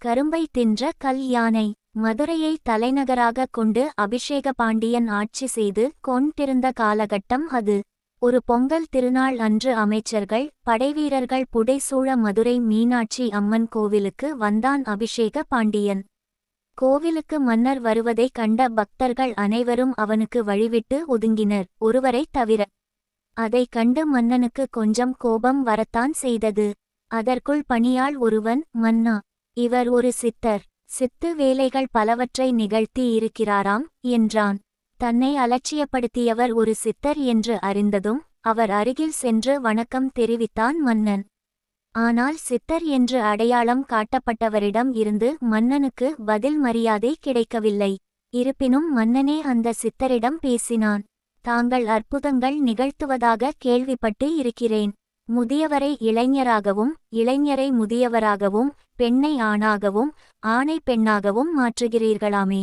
கரும்பை தின்ற கல் யானை. மதுரையை தலைநகராக கொண்டு அபிஷேக பாண்டியன் ஆட்சி செய்து கொண்டிருந்த காலகட்டம் அது. ஒரு பொங்கல் திருநாள் அன்று அமைச்சர்கள் படைவீரர்கள் புடைசூழ மதுரை மீனாட்சி அம்மன் கோவிலுக்கு வந்தான் அபிஷேக பாண்டியன். கோவிலுக்கு மன்னர் வருவதைக் கண்ட பக்தர்கள் அனைவரும் அவனுக்கு வழிவிட்டு ஒதுங்கினர், ஒருவரை தவிர. அதைக் கண்டு மன்னனுக்கு கொஞ்சம் கோபம் வரத்தான் செய்தது. அதற்குள் பணியாள் ஒருவன், மன்னா, இவர் ஒரு சித்தர், சித்து வேலைகள் பலவற்றை நிகழ்த்தி இருக்கிறாராம் என்றான். தன்னை அலட்சியப்படுத்தியவர் ஒரு சித்தர் என்று அறிந்ததும் அவர் அருகில் சென்று வணக்கம் தெரிவித்தான் மன்னன். ஆனால் சித்தர் என்று அடையாளம் காட்டப்பட்டவரிடம் இருந்து மன்னனுக்கு பதில் மரியாதை கிடைக்கவில்லை. இருப்பினும் மன்னனே அந்த சித்தரிடம் பேசினான். தாங்கள் அற்புதங்கள் நிகழ்த்துவதாக கேள்விப்பட்டு இருக்கிறேன். முதியவரை இளைஞராகவும் இளைஞரை முதியவராகவும் பெண்ணை ஆணாகவும் ஆணை பெண்ணாகவும் மாற்றுகிறீர்களாமே.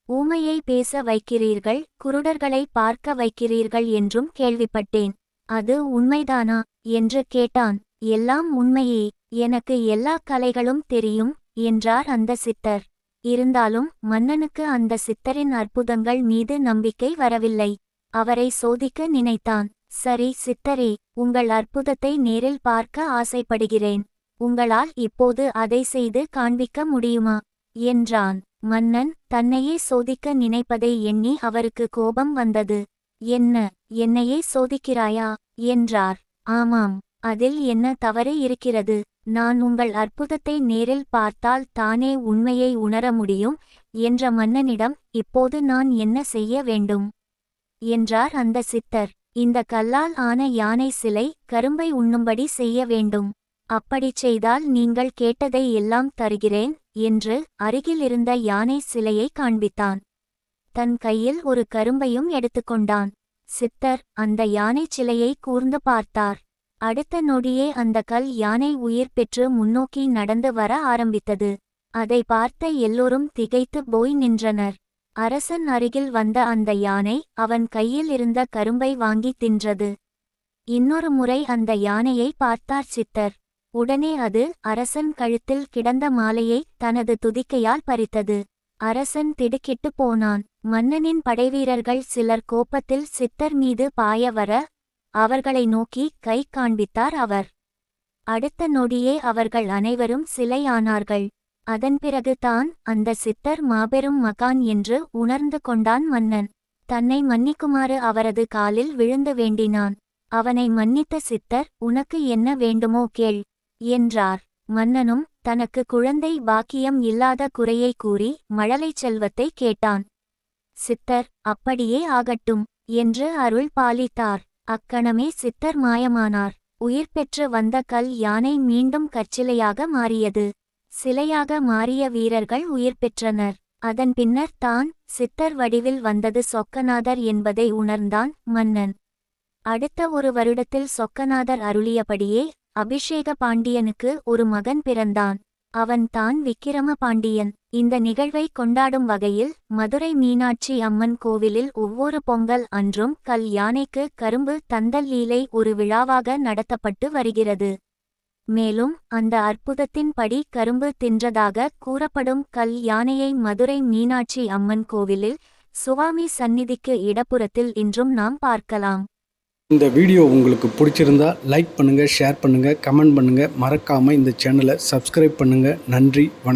ஊமையை பேச வைக்கிறீர்கள், குருடர்களை பார்க்க வைக்கிறீர்கள் என்றும் கேள்விப்பட்டேன். அது உண்மைதானா என்று கேட்டான். எல்லாம் உண்மையே, எனக்கு எல்லா கலைகளும் தெரியும் என்றார் அந்த சித்தர். இருந்தாலும் மன்னனுக்கு அந்த சித்தரின் அற்புதங்கள் மீது நம்பிக்கை வரவில்லை. அவரை சோதிக்க நினைத்தான். சரி சித்தரே, உங்கள் அற்புதத்தை நேரில் பார்க்க ஆசைப்படுகிறேன். உங்களால் இப்போது அதை செய்து காண்பிக்க முடியுமா என்றான். மன்னன் தன்னையே சோதிக்க நினைப்பதை எண்ணி அவருக்கு கோபம் வந்தது. என்ன, என்னையே சோதிக்கிறாயா என்றார். ஆமாம், அதில் என்ன தவறு இருக்கிறது? நான் உங்கள் அற்புதத்தை நேரில் பார்த்தால் தானே உண்மையை உணர முடியும் என்ற மன்னனிடம் இப்போது நான் என்ன செய்ய வேண்டும் என்றார் அந்த சித்தர். இந்த கல்லால் ஆன யானை சிலை கரும்பை உண்ணும்படி செய்ய வேண்டும். அப்படிச் செய்தால் நீங்கள் கேட்டதை எல்லாம் தருகிறேன் என்று அருகில் இருந்த யானை சிலையை காண்பித்தான். தன் கையில் ஒரு கரும்பையும் எடுத்துக்கொண்டான். சித்தர் அந்த யானை சிலையை கூர்ந்து பார்த்தார். அடுத்த நொடியே அந்த கல் யானை உயிர் பெற்று முன்னோக்கி நடந்து வர ஆரம்பித்தது. அதை பார்த்த எல்லோரும் திகைத்து போய் நின்றனர். அரசன் அருகில் வந்த அந்த யானை அவன் கையில் இருந்த கரும்பை வாங்கி தின்றது. இன்னொரு முறை அந்த யானையை பார்த்தார் சித்தர். உடனே அது அரசன் கழுத்தில் கிடந்த மாலையை தனது துதிக்கையால் பறித்தது. அரசன் திடுக்கிட்டு போனான். மன்னனின் படைவீரர்கள் சிலர் கோபத்தில் சித்தர் மீது பாய வர அவர்களை நோக்கி கை காண்பித்தார் அவர். அடுத்த நொடியே அவர்கள் அனைவரும் சிலையானார்கள். அதன் பிறகு தான் அந்த சித்தர் மாபெரும் மகான் என்று உணர்ந்து கொண்டான் மன்னன். தன்னை மன்னிக்குமாறு அவரது காலில் விழுந்து வேண்டினான். அவனை மன்னித்த சித்தர், உனக்கு என்ன வேண்டுமோ கேள் என்றார். மன்னனும் தனக்கு குழந்தை பாக்கியம் இல்லாத குறையை கூறி மழலைச் செல்வத்தை கேட்டான். சித்தர், அப்படியே ஆகட்டும் என்று அருள் பாலித்தார். அக்கணமே சித்தர் மாயமானார். உயிர் பெற்று வந்த கல் யானை மீண்டும் கற்சிலையாக மாறியது. சிலையாக மாறிய வீரர்கள் உயிர் பெற்றனர். அதன் பின்னர் தான் சித்தர் வடிவில் வந்தது சொக்கநாதர் என்பதை உணர்ந்தான் மன்னன். அடுத்த ஒரு வருடத்தில் சொக்கநாதர் அருளியபடியே அபிஷேக பாண்டியனுக்கு ஒரு மகன் பிறந்தான். அவன் தான் விக்கிரம பாண்டியன். இந்த நிகழ்வை கொண்டாடும் வகையில் மதுரை மீனாட்சி அம்மன் கோவிலில் ஒவ்வொரு பொங்கல் அன்றும் கல் யானைக்கு கரும்பு தந்தல் லீலை ஒரு விழாவாக நடத்தப்பட்டு வருகிறது. மேலும் அந்த அற்புதத்தின்படி கரும்பு தின்றதாக கூறப்படும் கல் யானையை மதுரை மீனாட்சி அம்மன் கோவிலில் சுவாமி சந்நிதிக்கு இடப்புறத்தில் இன்றும் நாம் பார்க்கலாம். இந்த வீடியோ உங்களுக்கு பிடிச்சிருந்தா லைக் பண்ணுங்க, ஷேர் பண்ணுங்க, கமெண்ட் பண்ணுங்க. மறக்காம இந்த சேனலை சப்ஸ்கிரைப் பண்ணுங்க. நன்றி, வணக்கம்.